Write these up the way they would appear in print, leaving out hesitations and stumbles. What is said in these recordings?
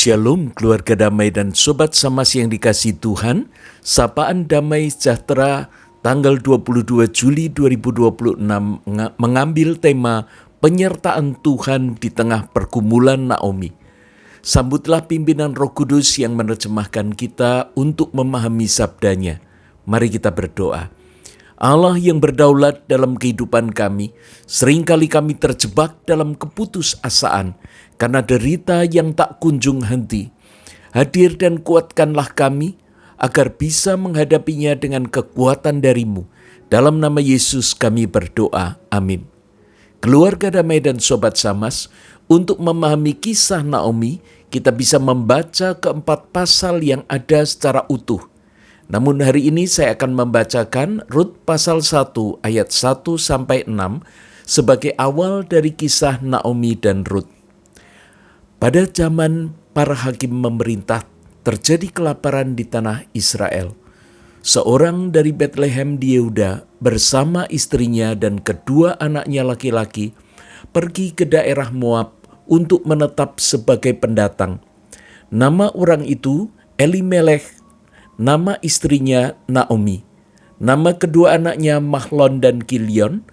Shalom keluarga damai dan sobat Samas yang dikasihi Tuhan. Sapaan Damai Sejahtera tanggal 22 Juli 2026 mengambil tema penyertaan Tuhan di tengah pergumulan Naomi. Sambutlah pimpinan Roh Kudus yang menerjemahkan kita untuk memahami sabdanya. Mari kita berdoa. Allah yang berdaulat dalam kehidupan kami, seringkali kami terjebak dalam keputusasaan karena derita yang tak kunjung henti. Hadir dan kuatkanlah kami agar bisa menghadapinya dengan kekuatan dari-Mu. Dalam nama Yesus kami berdoa. Amin. Keluarga damai dan sobat Samas, untuk memahami kisah Naomi, kita bisa membaca keempat pasal yang ada secara utuh. Namun hari ini saya akan membacakan Rut pasal 1 ayat 1-6 sebagai awal dari kisah Naomi dan Rut. Pada zaman para hakim memerintah, terjadi kelaparan di tanah Israel. Seorang dari Bethlehem di Yehuda bersama istrinya dan kedua anaknya laki-laki pergi ke daerah Moab untuk menetap sebagai pendatang. Nama orang itu Elimelech, nama istrinya Naomi, nama kedua anaknya Mahlon dan Kilion,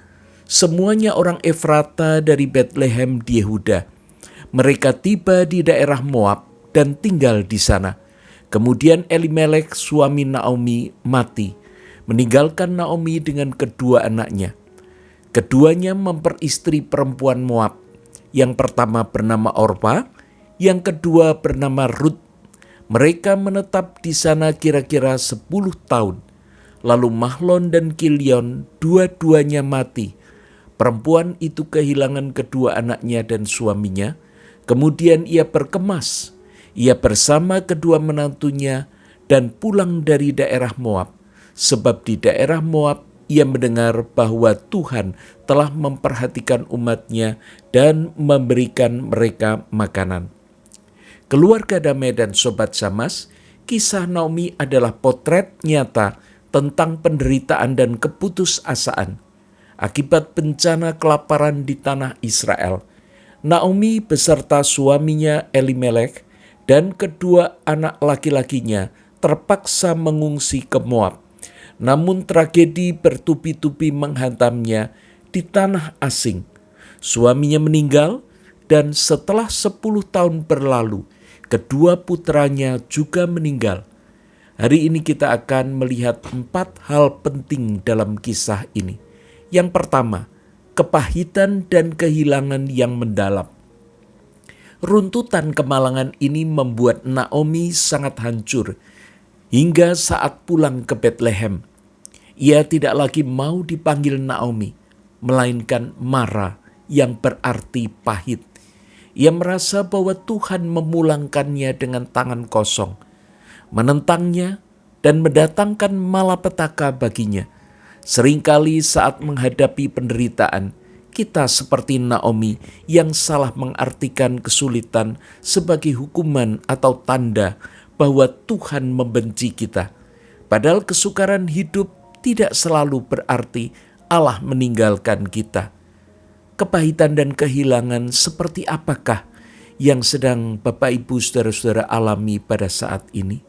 semuanya orang Efrata dari Bethlehem di Yehuda. Mereka tiba di daerah Moab dan tinggal di sana. Kemudian Elimelech suami Naomi mati, meninggalkan Naomi dengan kedua anaknya. Keduanya memperistri perempuan Moab. Yang pertama bernama Orpa, yang kedua bernama Rut. Mereka menetap di sana kira-kira 10 tahun. Lalu Mahlon dan Kilion dua-duanya mati. Perempuan itu kehilangan kedua anaknya dan suaminya. Kemudian ia berkemas. Ia bersama kedua menantunya dan pulang dari daerah Moab. Sebab di daerah Moab ia mendengar bahwa Tuhan telah memperhatikan umatnya dan memberikan mereka makanan. Keluarga damai dan sobat Samas, kisah Naomi adalah potret nyata tentang penderitaan dan keputusasaan. Akibat bencana kelaparan di tanah Israel, Naomi beserta suaminya Elimelech dan kedua anak laki-lakinya terpaksa mengungsi ke Moab. Namun tragedi bertubi-tubi menghantamnya di tanah asing. Suaminya meninggal dan setelah 10 tahun berlalu, kedua putranya juga meninggal. Hari ini kita akan melihat 4 hal penting dalam kisah ini. Yang pertama, kepahitan dan kehilangan yang mendalam. Runtutan kemalangan ini membuat Naomi sangat hancur. Hingga saat pulang ke Bethlehem, ia tidak lagi mau dipanggil Naomi, melainkan Mara yang berarti pahit. Ia merasa bahwa Tuhan memulangkannya dengan tangan kosong, menentangnya dan mendatangkan malapetaka baginya. Seringkali saat menghadapi penderitaan, kita seperti Naomi yang salah mengartikan kesulitan sebagai hukuman atau tanda bahwa Tuhan membenci kita. Padahal kesukaran hidup tidak selalu berarti Allah meninggalkan kita. Kepahitan dan kehilangan seperti apakah yang sedang Bapak Ibu saudara-saudara alami pada saat ini?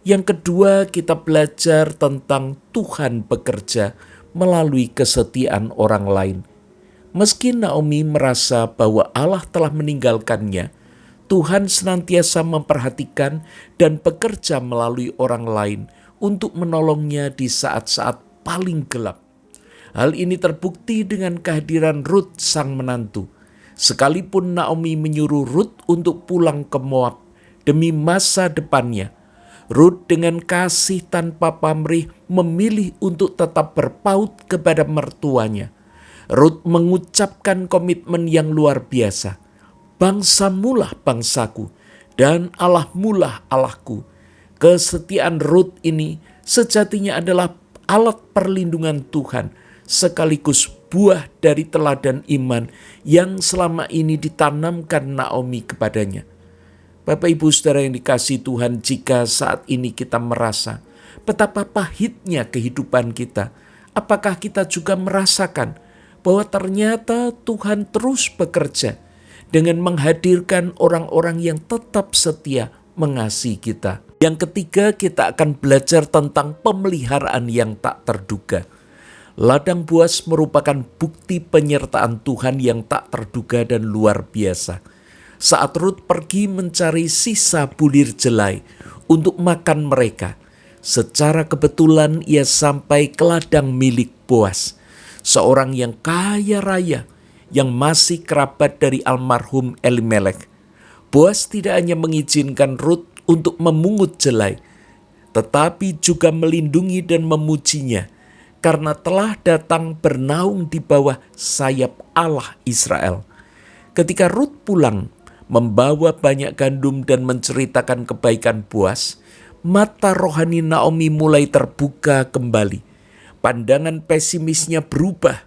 Yang kedua, kita belajar tentang Tuhan bekerja melalui kesetiaan orang lain. Meski Naomi merasa bahwa Allah telah meninggalkannya, Tuhan senantiasa memperhatikan dan bekerja melalui orang lain untuk menolongnya di saat-saat paling gelap. Hal ini terbukti dengan kehadiran Rut sang menantu. Sekalipun Naomi menyuruh Rut untuk pulang ke Moab demi masa depannya, Rut dengan kasih tanpa pamrih memilih untuk tetap berpaut kepada mertuanya. Rut mengucapkan komitmen yang luar biasa. Bangsamulah bangsaku dan Allahmulah Allahku. Kesetiaan Rut ini sejatinya adalah alat perlindungan Tuhan, sekaligus buah dari teladan iman yang selama ini ditanamkan Naomi kepadanya. Bapak Ibu saudara yang dikasihi Tuhan, jika saat ini kita merasa betapa pahitnya kehidupan kita, apakah kita juga merasakan bahwa ternyata Tuhan terus bekerja dengan menghadirkan orang-orang yang tetap setia mengasihi kita. Yang ketiga, kita akan belajar tentang pemeliharaan yang tak terduga. Ladang Boas merupakan bukti penyertaan Tuhan yang tak terduga dan luar biasa. Saat Rut pergi mencari sisa bulir jelai untuk makan mereka, secara kebetulan ia sampai ke ladang milik Boas, seorang yang kaya raya yang masih kerabat dari almarhum Elimelek. Boas tidak hanya mengizinkan Rut untuk memungut jelai, tetapi juga melindungi dan memujinya karena telah datang bernaung di bawah sayap Allah Israel. Ketika Rut pulang membawa banyak gandum dan menceritakan kebaikan Boas, mata rohani Naomi mulai terbuka kembali. Pandangan pesimisnya berubah.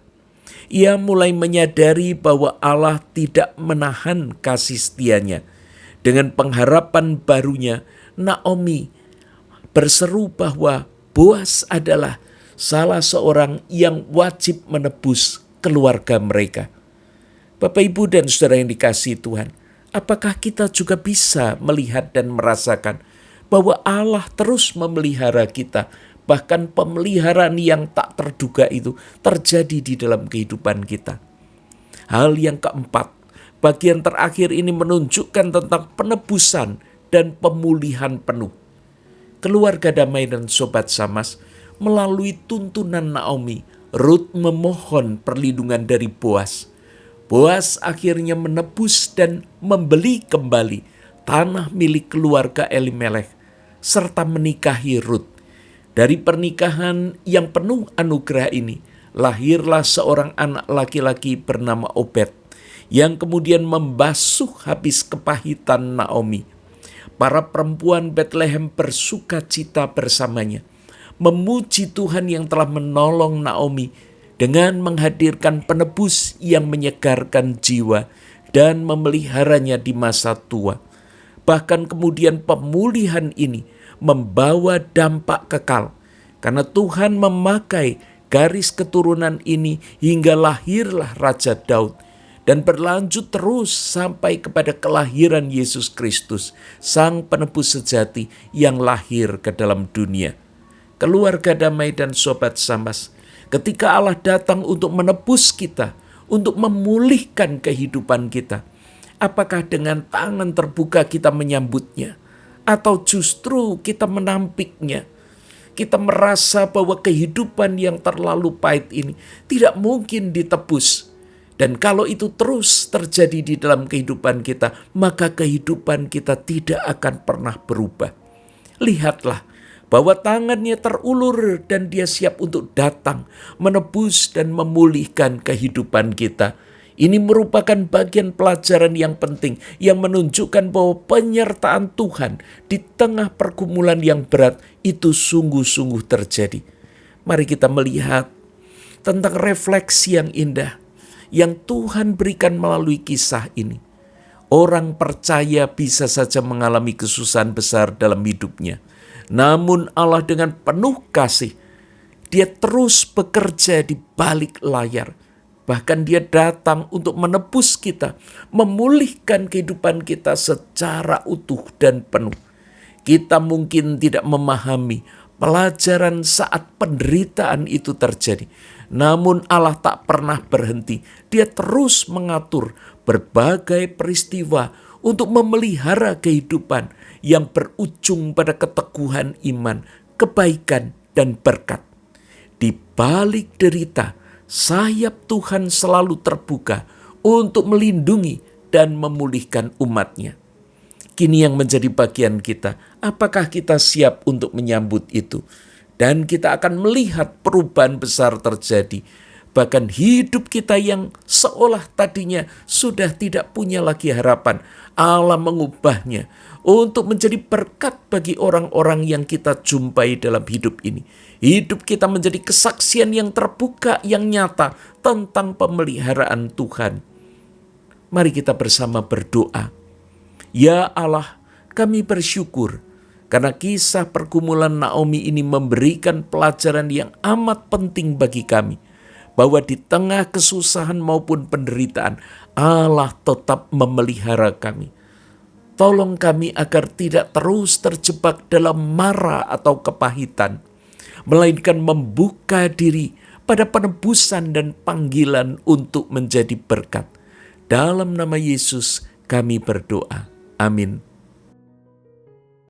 Ia mulai menyadari bahwa Allah tidak menahan kasih setianya. Dengan pengharapan barunya, Naomi berseru bahwa Boas adalah salah seorang yang wajib menebus keluarga mereka. Bapak, Ibu, dan saudara yang dikasihi Tuhan, apakah kita juga bisa melihat dan merasakan bahwa Allah terus memelihara kita, bahkan pemeliharaan yang tak terduga itu terjadi di dalam kehidupan kita? Hal yang keempat, bagian terakhir ini menunjukkan tentang penebusan dan pemulihan penuh. Keluarga Damai dan Sobat Samas, melalui tuntunan Naomi, Rut memohon perlindungan dari Boas. Boas akhirnya menebus dan membeli kembali tanah milik keluarga Elimelek, serta menikahi Rut. Dari pernikahan yang penuh anugerah ini, lahirlah seorang anak laki-laki bernama Obed, yang kemudian membasuh habis kepahitan Naomi. Para perempuan Bethlehem bersuka cita bersamanya, memuji Tuhan yang telah menolong Naomi dengan menghadirkan penebus yang menyegarkan jiwa dan memeliharanya di masa tua. Bahkan kemudian pemulihan ini membawa dampak kekal, karena Tuhan memakai garis keturunan ini hingga lahirlah Raja Daud, dan berlanjut terus sampai kepada kelahiran Yesus Kristus, Sang Penebus sejati yang lahir ke dalam dunia. Keluarga Damai dan Sobat Samas, ketika Allah datang untuk menebus kita, untuk memulihkan kehidupan kita, apakah dengan tangan terbuka kita menyambutnya, atau justru kita menampiknya? Kita merasa bahwa kehidupan yang terlalu pahit ini tidak mungkin ditebus. Dan kalau itu terus terjadi di dalam kehidupan kita, maka kehidupan kita tidak akan pernah berubah. Lihatlah bahwa tangannya terulur dan dia siap untuk datang, menebus dan memulihkan kehidupan kita. Ini merupakan bagian pelajaran yang penting yang menunjukkan bahwa penyertaan Tuhan di tengah pergumulan yang berat itu sungguh-sungguh terjadi. Mari kita melihat tentang refleksi yang indah yang Tuhan berikan melalui kisah ini. Orang percaya bisa saja mengalami kesusahan besar dalam hidupnya. Namun Allah dengan penuh kasih, Dia terus bekerja di balik layar. Bahkan Dia datang untuk menebus kita, memulihkan kehidupan kita secara utuh dan penuh. Kita mungkin tidak memahami pelajaran saat penderitaan itu terjadi. Namun Allah tak pernah berhenti. Dia terus mengatur berbagai peristiwa untuk memelihara kehidupan yang berujung pada keteguhan iman, kebaikan, dan berkat. Di balik derita, sayap Tuhan selalu terbuka untuk melindungi dan memulihkan umat-Nya. Kini yang menjadi bagian kita, apakah kita siap untuk menyambut itu? Dan kita akan melihat perubahan besar terjadi. Bahkan hidup kita yang seolah tadinya sudah tidak punya lagi harapan, Allah mengubahnya untuk menjadi berkat bagi orang-orang yang kita jumpai dalam hidup ini. Hidup kita menjadi kesaksian yang terbuka, yang nyata tentang pemeliharaan Tuhan. Mari kita bersama berdoa. Ya Allah, kami bersyukur karena kisah pergumulan Naomi ini memberikan pelajaran yang amat penting bagi kami. Bahwa di tengah kesusahan maupun penderitaan, Allah tetap memelihara kami. Tolong kami agar tidak terus terjebak dalam mara atau kepahitan, melainkan membuka diri pada penebusan dan panggilan untuk menjadi berkat. Dalam nama Yesus kami berdoa. Amin.